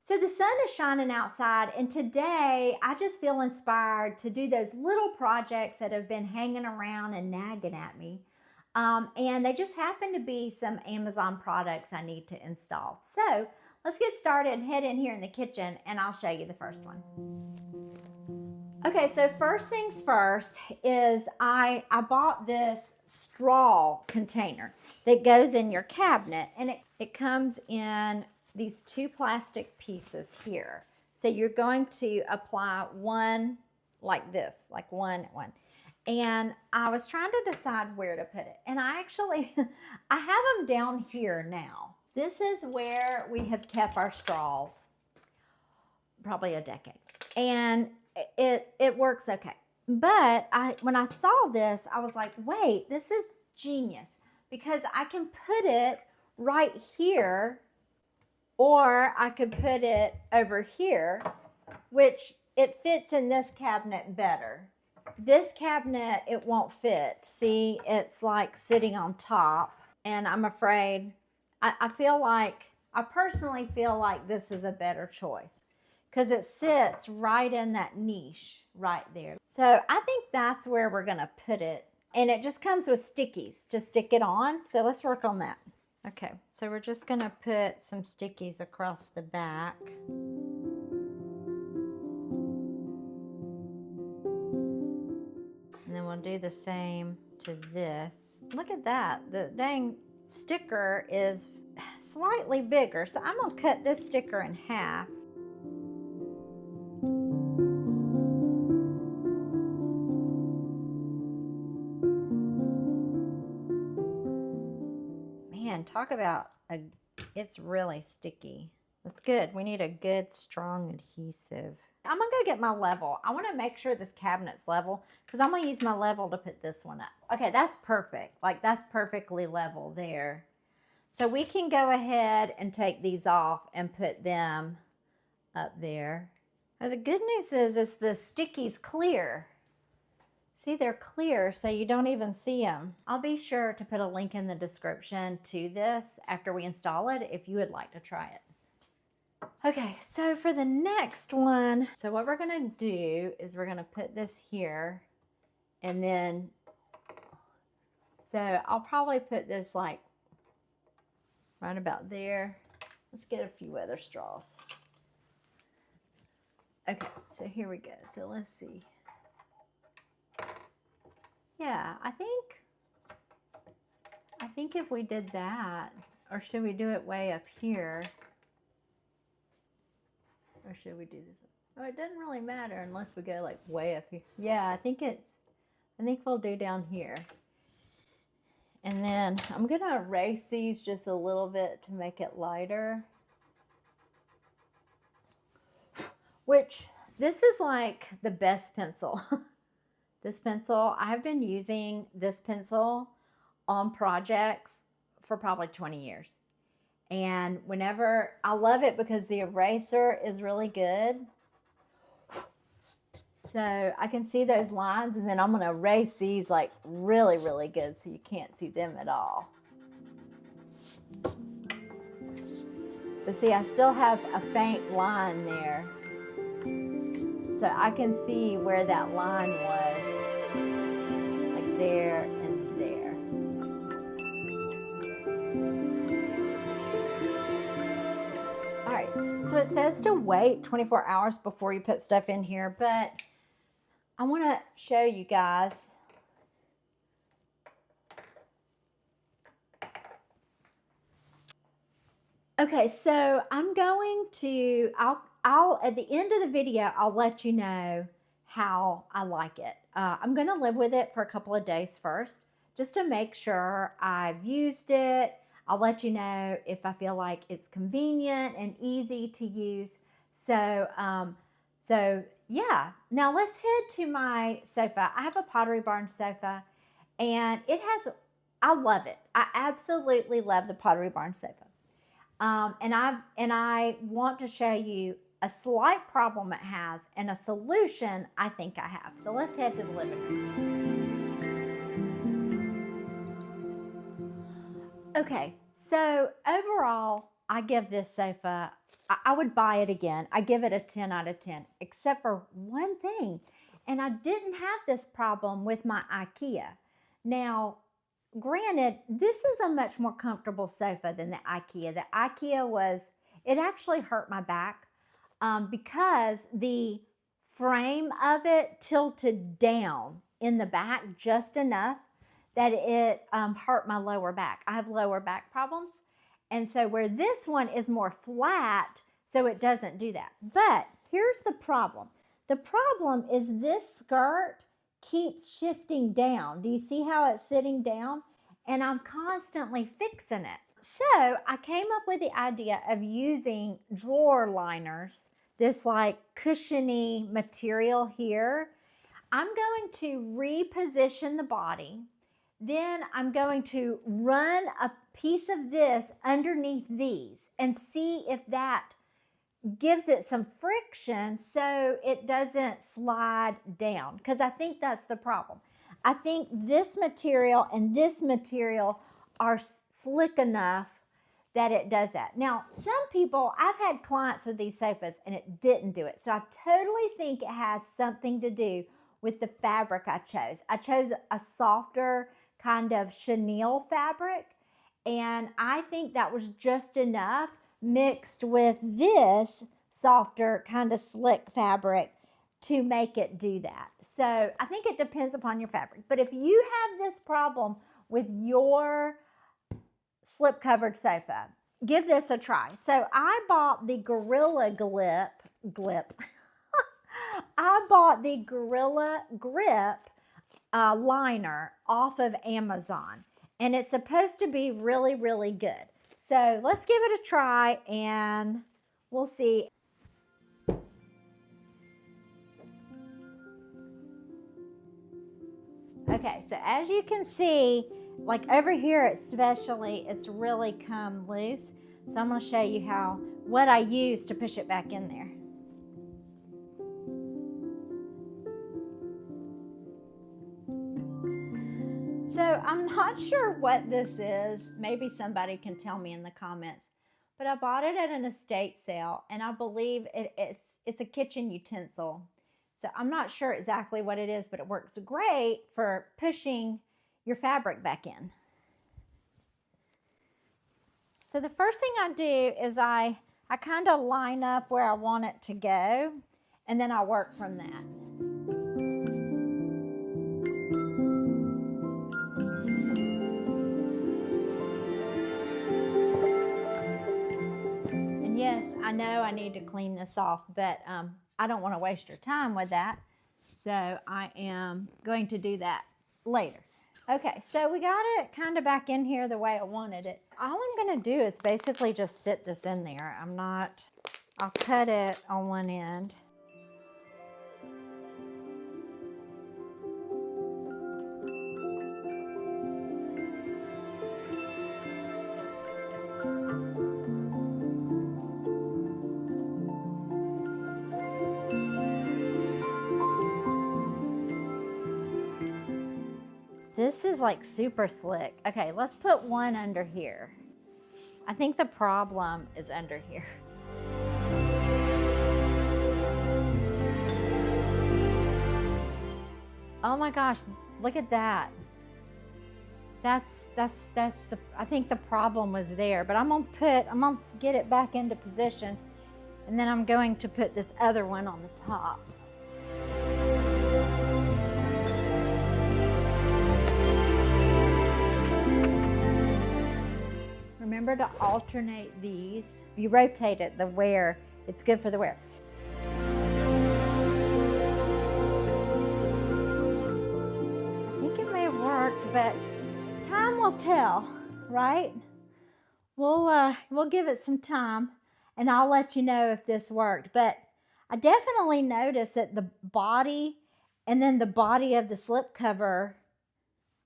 So the sun is shining outside, and today I just feel inspired to do those little projects that have been hanging around and nagging at me. And they just happen to be some Amazon products I need to install. So let's get started and head in here in the kitchen and I'll show you the first one. Okay, so first things first is I bought this straw container that goes in your cabinet, and it comes in these two plastic pieces here. So you're going to apply one like this, like one. And I was trying to decide where to put it. And I actually, I have them down here now. This is where we have kept our straws, probably a decade. And it works okay. But when I saw this, I was like, wait, this is genius, because I can put it right here, or I could put it over here, which it fits in this cabinet better. This cabinet, it won't fit. See, it's like sitting on top, and I'm afraid, I personally feel like this is a better choice because it sits right in that niche right there. So I think that's where we're gonna put it. And it just comes with stickies to stick it on. So let's work on that. Okay, so we're just gonna put some stickies across the back. And then we'll do the same to this. Look at that, the dang sticker is slightly bigger. So I'm gonna cut this sticker in half. Man, talk about it's really sticky. That's good. We need a good, strong adhesive. I'm gonna go get my level. I wanna make sure this cabinet's level because I'm gonna use my level to put this one up. Okay, that's perfect. Like, that's perfectly level there. So we can go ahead and take these off and put them up there. Now, the good news is the sticky's clear. See, they're clear, so you don't even see them. I'll be sure to put a link in the description to this after we install it if you would like to try it. Okay, so for the next one, so what we're gonna do is we're gonna put this here, and then, so I'll probably put this like right about there. Let's get a few other straws. Okay, so here we go. So let's see. Yeah, I think if we did that, or should we do it way up here? Or should we do this? Oh, it doesn't really matter unless we go like way up here. Yeah, I think we'll do down here. And then I'm gonna erase these just a little bit to make it lighter. Which, this is like the best pencil. This pencil, I've been using this pencil on projects for probably 20 years. And whenever, I love it because the eraser is really good. So I can see those lines, and then I'm gonna erase these like really, really good so you can't see them at all. But see, I still have a faint line there. So I can see where that line was, like there and there. All right, so it says to wait 24 hours before you put stuff in here, but I want to show you guys. Okay, so I'm going to, I'll at the end of the video, I'll let you know how I like it. I'm gonna live with it for a couple of days first, just to make sure I've used it. I'll let you know if I feel like it's convenient and easy to use. So, yeah. Now let's head to my sofa. I have a Pottery Barn sofa, and I love it. I absolutely love the Pottery Barn sofa. And I want to show you a slight problem it has and a solution I think I have. So let's head to the living room. Okay, so overall, I give this sofa I would buy it again. I give it a 10 out of 10, except for one thing. And I didn't have this problem with my IKEA. Now, granted, this is a much more comfortable sofa than the IKEA. The IKEA it actually hurt my back because the frame of it tilted down in the back just enough that it hurt my lower back. I have lower back problems. And so where this one is more flat, so it doesn't do that. But here's the problem. The problem is this skirt keeps shifting down. Do you see how it's sitting down? And I'm constantly fixing it. So I came up with the idea of using drawer liners, this like cushiony material here. I'm going to reposition the body. Then I'm going to run a piece of this underneath these and see if that gives it some friction so it doesn't slide down, because I think that's the problem. I think this material and this material are slick enough that it does that. Now, some people, I've had clients with these sofas and it didn't do it. So I totally think it has something to do with the fabric I chose. I chose a softer kind of chenille fabric, and I think that was just enough mixed with this softer kind of slick fabric to make it do that. So I think it depends upon your fabric. But if you have this problem with your slip-covered sofa, give this a try. So I bought the Gorilla Grip. I bought the Gorilla Grip liner off of Amazon, and it's supposed to be really, really good. So let's give it a try and we'll see. Okay, so as you can see, like over here especially, it's really come loose. So I'm going to show you what I use to push it back in there. So I'm not sure what this is. Maybe somebody can tell me in the comments. But I bought it at an estate sale, and I believe it's a kitchen utensil. So I'm not sure exactly what it is, but it works great for pushing your fabric back in. So the first thing I do is I kind of line up where I want it to go, and then I work from that. And yes, I know I need to clean this off, but I don't want to waste your time with that. So I am going to do that later. Okay, so we got it kind of back in here the way I wanted it. All I'm going to do is basically just sit this in there. I'll cut it on one end. This is like super slick. Okay, let's put one under here. I think the problem is under here. Oh my gosh, look at that. I think the problem was there, but I'm gonna get it back into position, and then I'm going to put this other one on the top. Remember to alternate these. If you rotate it, the wear, it's good for the wear. I think it may have worked, but time will tell, right? We'll give it some time, and I'll let you know if this worked. But I definitely noticed that the body and then the body of the slipcover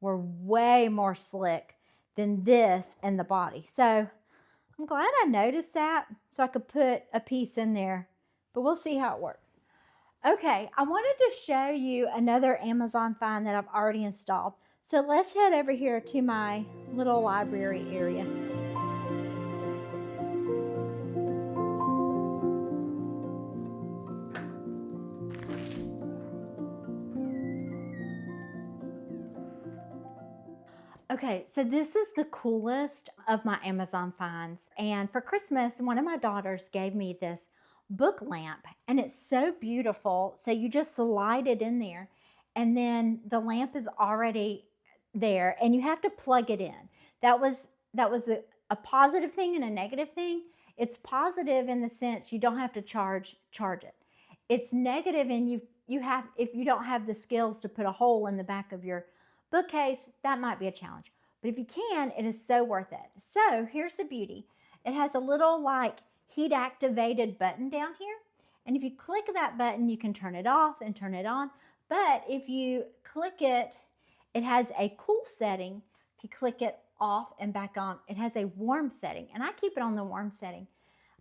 were way more slick than this and the body. So I'm glad I noticed that so I could put a piece in there, but we'll see how it works. Okay, I wanted to show you another Amazon find that I've already installed. So let's head over here to my little library area. Okay, so this is the coolest of my Amazon finds. And for Christmas, one of my daughters gave me this book lamp, and it's so beautiful. So you just slide it in there, and then the lamp is already there, and you have to plug it in. That was a positive thing and a negative thing. It's positive in the sense you don't have to charge it. It's negative in you have, if you don't have the skills to put a hole in the back of your bookcase, that might be a challenge. But if you can, it is so worth it. So here's the beauty. It has a little like heat activated button down here. And if you click that button, you can turn it off and turn it on. But if you click it, it has a cool setting. If you click it off and back on, it has a warm setting. And I keep it on the warm setting.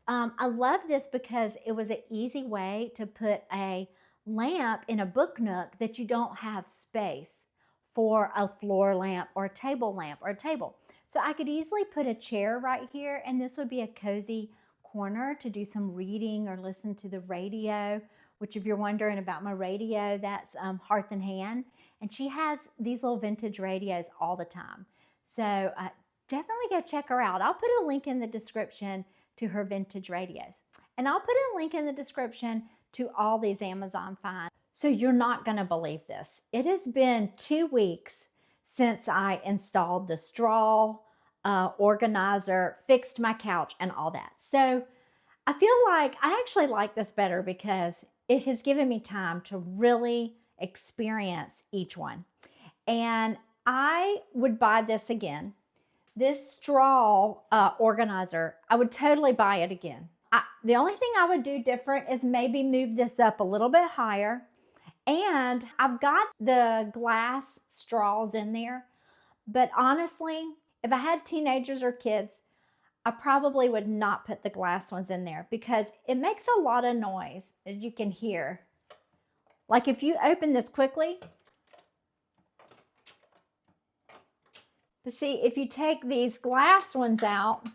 I love this because it was an easy way to put a lamp in a book nook that you don't have space for a floor lamp or a table lamp or a table. So I could easily put a chair right here, and this would be a cozy corner to do some reading or listen to the radio, which if you're wondering about my radio, that's Hearth and Hand. And she has these little vintage radios all the time. So definitely go check her out. I'll put a link in the description to her vintage radios. And I'll put a link in the description to all these Amazon finds. So you're not going to believe this. It has been 2 weeks since I installed the straw organizer, fixed my couch, and all that. So I feel like I actually like this better because it has given me time to really experience each one. And I would buy this again. This straw organizer, I would totally buy it again. The only thing I would do different is maybe move this up a little bit higher. And I've got the glass straws in there, but honestly, if I had teenagers or kids, I probably would not put the glass ones in there because it makes a lot of noise, as you can hear. Like if you open this quickly, but see, if you take these glass ones out,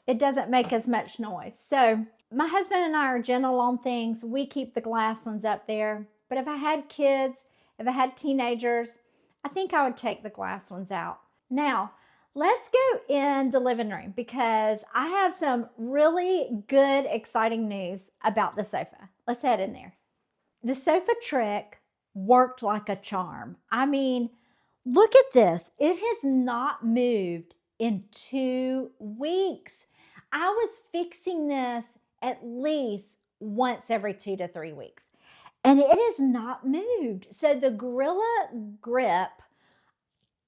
it doesn't make as much noise. So my husband and I are gentle on things. We keep the glass ones up there. But if I had kids, if I had teenagers, I think I would take the glass ones out. Now, let's go in the living room because I have some really good, exciting news about the sofa. Let's head in there. The sofa trick worked like a charm. I mean, look at this. It has not moved in 2 weeks. I was fixing this at least once every 2 to 3 weeks, and it has not moved. So the Gorilla Grip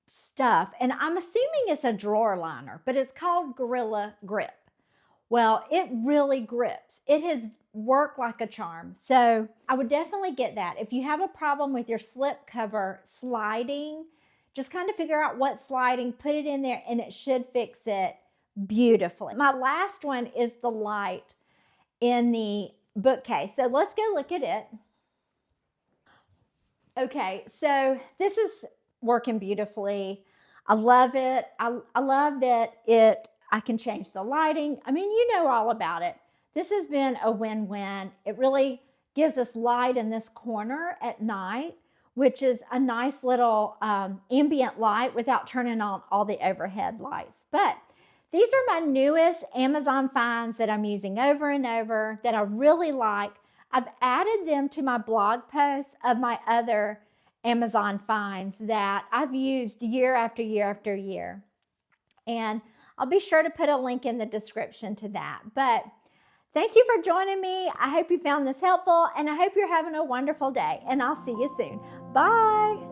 stuff, and I'm assuming it's a drawer liner, but it's called Gorilla Grip. Well, it really grips. It has worked like a charm. So I would definitely get that. If you have a problem with your slip cover sliding, just kind of figure out what's sliding, put it in there, and it should fix it beautifully. My last one is the light in the bookcase. So let's go look at it. Okay, so this is working beautifully. I love it. I love that I can change the lighting. I mean, you know all about it. This has been a win-win. It really gives us light in this corner at night, which is a nice little ambient light without turning on all the overhead lights. But these are my newest Amazon finds that I'm using over and over that I really like. I've added them to my blog posts of my other Amazon finds that I've used year after year after year. And I'll be sure to put a link in the description to that. But thank you for joining me. I hope you found this helpful, and I hope you're having a wonderful day. And I'll see you soon. Bye.